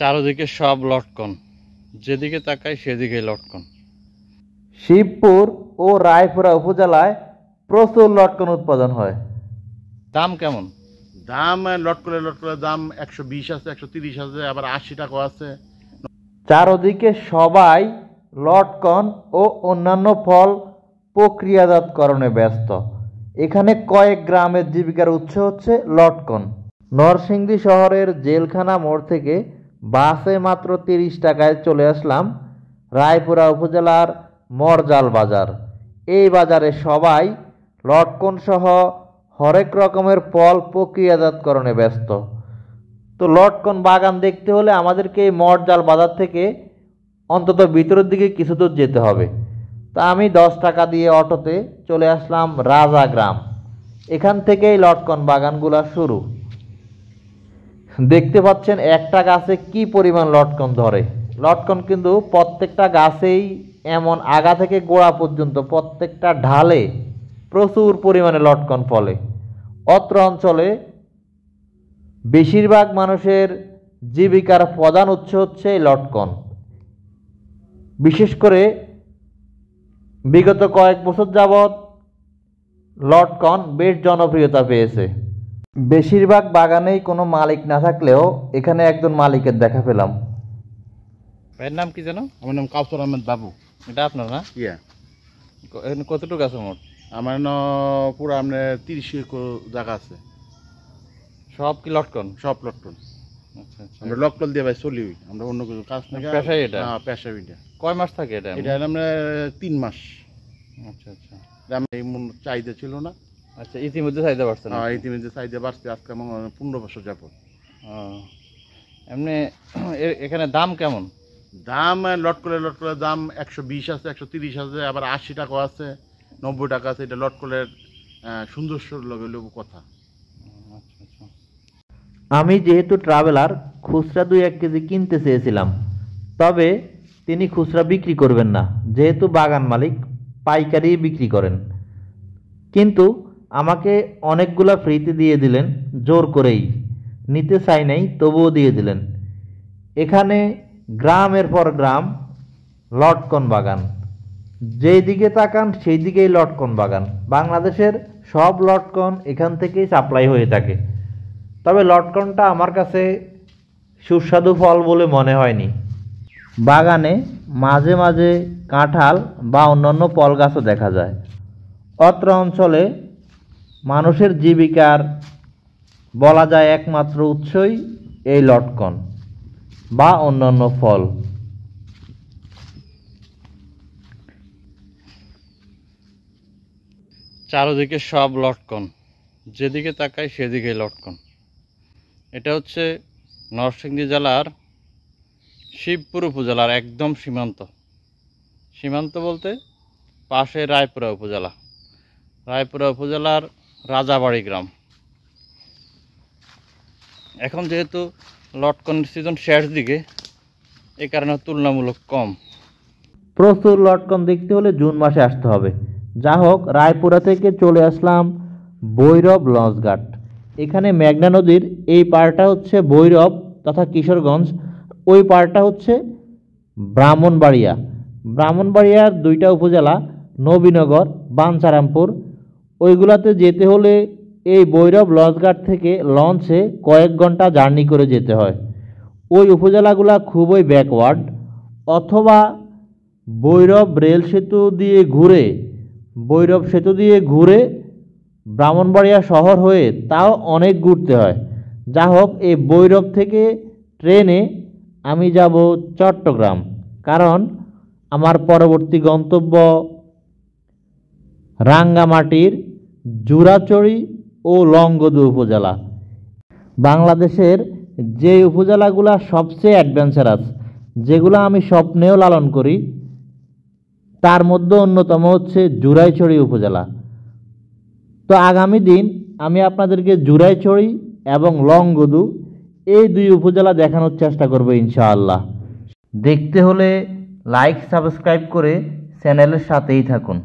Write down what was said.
চারদিকে সব লটকন, যেদিকে তাকাই সেদিকে লটকন। শিবপুর ও রায়পুরা উপজেলায় প্রচুর লটকন উৎপাদন হয়। দাম কেমন? দাম লটকলের দাম 120 আছে, 130 আছে, আবার 80 টাকা আছে। চারদিকে সবাই লটকন ও অন্যান্য ফল প্রক্রিয়াজাতকরণে ব্যস্ত। এখানে কয়েক গ্রামের জীবিকার উৎস হচ্ছে লটকন। নরসিংদী শহরের জেলখানা মোড় থেকে বাসে মাত্র 30 টাকায় চলে আসলাম রায়পুরা উপজেলার মরজাল বাজার। এই বাজারে সবাই লটকন সহ হরেক রকমের ফল প্রক্রিয়াজাতকরণে ব্যস্ত। তো লটকন বাগান দেখতে হলে আমাদেরকে এই মরজাল বাজার থেকে অন্তত ভিতরের দিকে কিছু দূর যেতে হবে। তা আমি 10 টাকা দিয়ে অটোতে চলে আসলাম রাজা গ্রাম। এখান থেকেই লটকন বাগানগুলো শুরু। দেখতে পাচ্ছেন একটা গাছে কি পরিমাণ লটকন ধরে। লটকন কিন্তু প্রত্যেকটা গাছেই এমন আগা থেকে গোড়া পর্যন্ত প্রত্যেকটা ঢালে প্রচুর পরিমাণে লটকন ফলে। অত্র অঞ্চলে বেশিরভাগ মানুষের জীবিকার প্রধান উৎস হচ্ছে লটকন। বিশেষ করে বিগত কয়েক বছর যাবৎ লটকন বেশ জনপ্রিয়তা পেয়েছে। বেশিরভাগ বাগানেই কোনো মালিক না থাকলেও এখানে একজন মালিকের দেখা পেলাম। ভাইয়ের নাম কি যেন? আমার নাম কাউসার আহমেদ বাবু। এটা আপনার না? ইয়া। এখানে কতটুকু আছে মোট? আমার পুরো আপনার 30 একর জায়গা আছে। সব কি লটকন? সব লটকন। আচ্ছা আচ্ছা। আমরা লটকন দিয়ে ভাই চলি, আমরা অন্য কিছু কাজ না। পেশাই এটা? হ্যাঁ, পেশা এটা। কয় মাস থাকে এটা? এটা আমরা 3 মাস। আচ্ছা আচ্ছা। এই চাহিদা ছিল না। আচ্ছা, ইতিমধ্যে চাহিদা বাড়ছে না? হ্যাঁ, ইতিমধ্যে চাহিদা বাড়ছে। আজকে আমার 15 বছর যাবত। এমনি এখানে দাম কেমন? দাম লটকলের দাম 120 আছে, 130 আছে, আবার 80 টাকা আছে, 90 টাকা আছে। এটা লটকলের সৌন্দর্য লগেল কথা। আচ্ছা আচ্ছা। আমি যেহেতু ট্রাভেলার, খুচরা 2-1 কেজি কিনতে চেয়েছিলাম, তবে তিনি খুচরা বিক্রি করবেন না, যেহেতু বাগান মালিক পাইকারি বিক্রি করেন। কিন্তু আমাকে অনেকগুলা ফ্রিতে দিয়ে দিলেন, জোর করেই নিতে চাই নাই, তবুও দিয়ে দিলেন। এখানে গ্রামের পর গ্রাম লটকন বাগান, যেই দিকে তাকান সেই দিকেই লটকন বাগান। বাংলাদেশের সব লটকন এখান থেকেই সাপ্লাই হয়ে থাকে। তবে লটকনটা আমার কাছে সুস্বাদু ফল বলে মনে হয়নি। বাগানে মাঝে মাঝে কাঁঠাল বা অন্যান্য ফল গাছও দেখা যায়। অত্র অঞ্চলে মানুষের জীবিকার বলা যায় একমাত্র উৎসই এই লটকন বা অন্যান্য ফল। চারদিকে সব লটকন, যেদিকে তাকাই সেদিকে লটকন। এটা হচ্ছে নরসিংদী জেলার শিবপুর উপজেলার একদম সীমান্ত। সীমান্ত বলতে পাশে রায়পুরা উপজেলা। রায়পুরা উপজেলার রাজাবাড়ি গ্রাম। এখন যেহেতু লটকনের সিজন শেষ দিকে, এই কারণে তুলনামূলক কম। প্রচুর লটকন দেখতে হলে জুন মাসে আসতে হবে। যা হোক, রায়পুরা থেকে চলে আসলাম ভৈরব লঞ্চঘাট। এখানে মেঘনা নদীর এই পাড়টা হচ্ছে ভৈরব তথা কিশোরগঞ্জ, ওই পাড়টা হচ্ছে ব্রাহ্মণবাড়িয়া। ব্রাহ্মণবাড়িয়ার 2টা উপজেলা নবীনগর, বাঞ্ছারামপুর। ওইগুলাতে যেতে হলে এই ভৈরব লঞ্চঘাট থেকে লঞ্চে কয়েক ঘন্টা জার্নি করে যেতে হয়। ওই উপজেলাগুলা খুবই ব্যাকওয়ার্ড, অথবা ভৈরব রেল সেতু দিয়ে ঘুরে, ভৈরব সেতু দিয়ে ঘুরে ব্রাহ্মণবাড়িয়া শহর হয়ে তাও অনেক ঘুরতে হয়। যা হোক, এই ভৈরব থেকে ট্রেনে আমি যাব চট্টগ্রাম, কারণ আমার পরবর্তী গন্তব্য রাঙ্গামাটির জুরাচড়ি ও লংগদু উপজেলা। বাংলাদেশের যে উপজেলাগুলো সবচেয়ে অ্যাডভেঞ্চারাস, যেগুলো আমি স্বপ্নেও লালন করি, তার মধ্যে অন্যতম হচ্ছে জুরাইছড়ি উপজেলা। তো আগামী দিন আমি আপনাদেরকে জুরাইছড়ি এবং লংগদু এই 2 উপজেলা দেখানোর চেষ্টা করব ইনশাআল্লাহ। দেখতে হলে লাইক সাবস্ক্রাইব করে চ্যানেলের সাথেই থাকুন।